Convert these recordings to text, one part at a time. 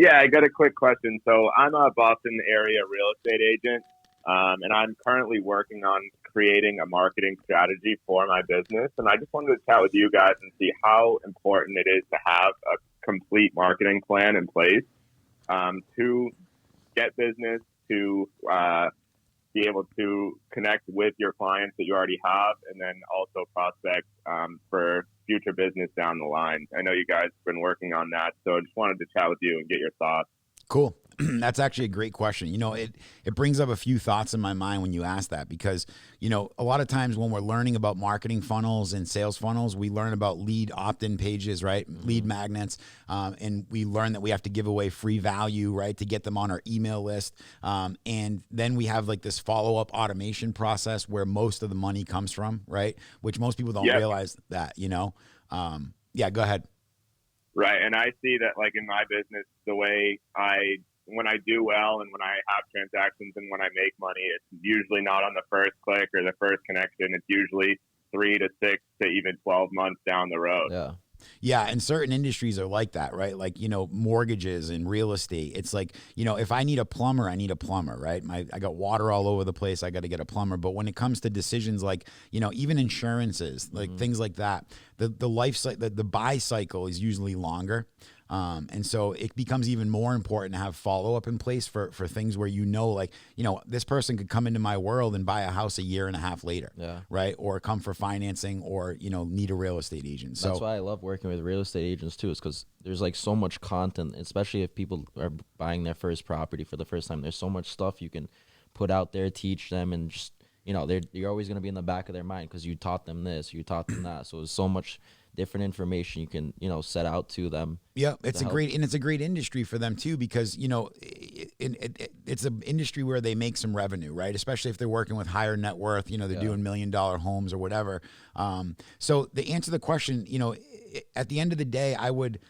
Yeah, I got a quick question. So I'm a Boston area real estate agent, and I'm currently working on creating a marketing strategy for my business. And I just wanted to chat with you guys and see how important it is to have a complete marketing plan in place to get business, to be able to connect with your clients that you already have, and then also prospect for future business down the line. I know you guys have been working on that, so I just wanted to chat with you and get your thoughts. Cool. That's actually a great question. It brings up a few thoughts in my mind when you ask that because, a lot of times when we're learning about marketing funnels and sales funnels, we learn about lead opt-in pages, right? Lead magnets. And we learn that we have to give away free value, right? To get them on our email list. And then we have like this follow-up automation process where most of the money comes from, right? Which most people don't Yep. realize that. Yeah, go ahead. Right. And I see that like in my business, the way when I do well and when I have transactions and when I make money, it's usually not on the first click or the first connection. It's usually 3 to 6 to even 12 months down the road. Yeah. Yeah, and certain industries are like that, right? Like, mortgages and real estate. It's like, if I need a plumber, I need a plumber, right? I got water all over the place. I got to get a plumber. But when it comes to decisions like, even insurances, like things like that, the life cycle, the buy cycle is usually longer. And so it becomes even more important to have follow up in place for things where like, this person could come into my world and buy a house a year and a half later, Yeah. right? Or come for financing or, need a real estate agent. So That's why I love working with real estate agents too, is because there's like so much content, especially if people are buying their first property for the first time. There's so much stuff you can put out there, teach them, and just, you're always going to be in the back of their mind because you taught them this, you taught them that. So there's so much different information you can, set out to them. yeah, it's to help. it's a great industry for them too because it's an industry where they make some revenue, right? Especially if they're working with higher net worth, they're Yeah. doing $1 million homes or whatever. So to answer the question, at the end of the day, I would.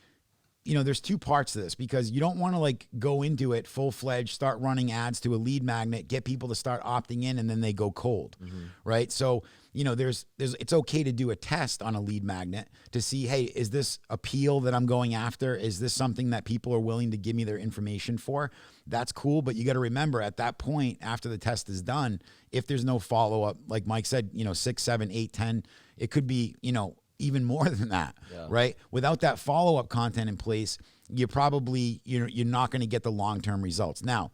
There's two parts to this because you don't want to like go into it full fledged, start running ads to a lead magnet, get people to start opting in, and then they go cold, right? So, there's it's okay to do a test on a lead magnet to see, hey, is this appeal that I'm going after? Is this something that people are willing to give me their information for? That's cool, but you got to remember at that point, after the test is done, if there's no follow up, like Mike said, 6, 7, 8, 10, it could be, even more than that, Yeah. right? Without that follow-up content in place, you're probably, you're not going to get the long-term results. Now,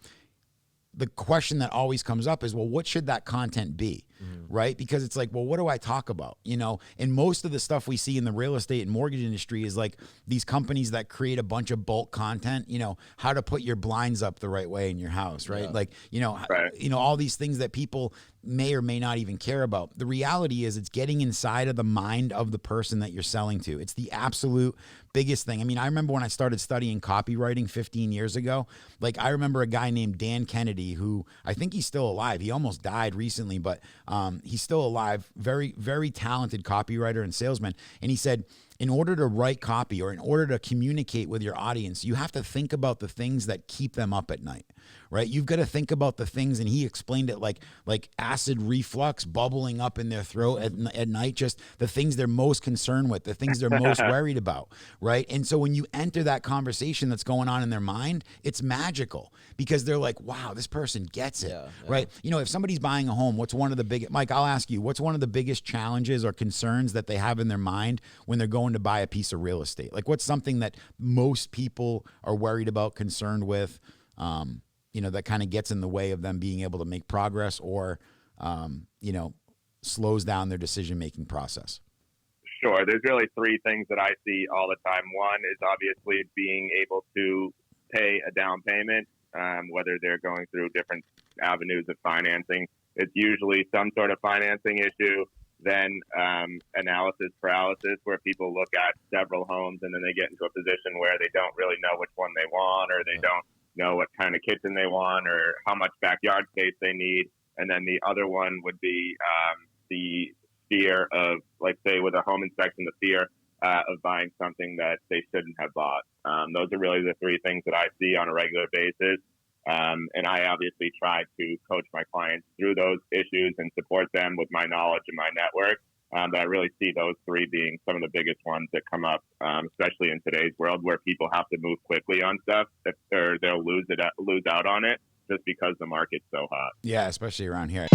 the question that always comes up is, well, what should that content be, right? Because it's like, well, what do I talk about? And most of the stuff we see in the real estate and mortgage industry is like these companies that create a bunch of bulk content, how to put your blinds up the right way in your house, right? Yeah. Like, Right. all these things that people may or may not even care about. The reality is it's getting inside of the mind of the person that you're selling to. It's the absolute biggest thing. I mean, I remember when I started studying copywriting 15 years ago, like I remember a guy named Dan Kennedy who I think he's still alive. He almost died recently, but he's still alive. Very, very talented copywriter and salesman. And he said, in order to write copy or in order to communicate with your audience, you have to think about the things that keep them up at night, right? You've got to think about the things, and he explained it like acid reflux bubbling up in their throat at night, just the things they're most concerned with, the things they're most worried about, right? And so when you enter that conversation that's going on in their mind, it's magical because they're like, wow, this person gets it, Yeah, yeah. right? If somebody's buying a home, what's one of the big, Mike, I'll ask you, what's one of the biggest challenges or concerns that they have in their mind when they're going to buy a piece of real estate? Like what's something that most people are worried about, concerned with, that kind of gets in the way of them being able to make progress or, slows down their decision-making process? Sure. There's really three things that I see all the time. One is obviously being able to pay a down payment, whether they're going through different avenues of financing. It's usually some sort of financing issue, then analysis paralysis, where people look at several homes and then they get into a position where they don't really know which one they want, or they don't know what kind of kitchen they want, or how much backyard space they need. And then the other one would be the fear of, like, say, with a home inspection, the fear of buying something that they shouldn't have bought. Those are really the three things that I see on a regular basis. And I obviously try to coach my clients through those issues and support them with my knowledge and my network. But I really see those three being some of the biggest ones that come up, especially in today's world where people have to move quickly on stuff, or they'll lose out on it just because the market's so hot. Yeah, especially around here.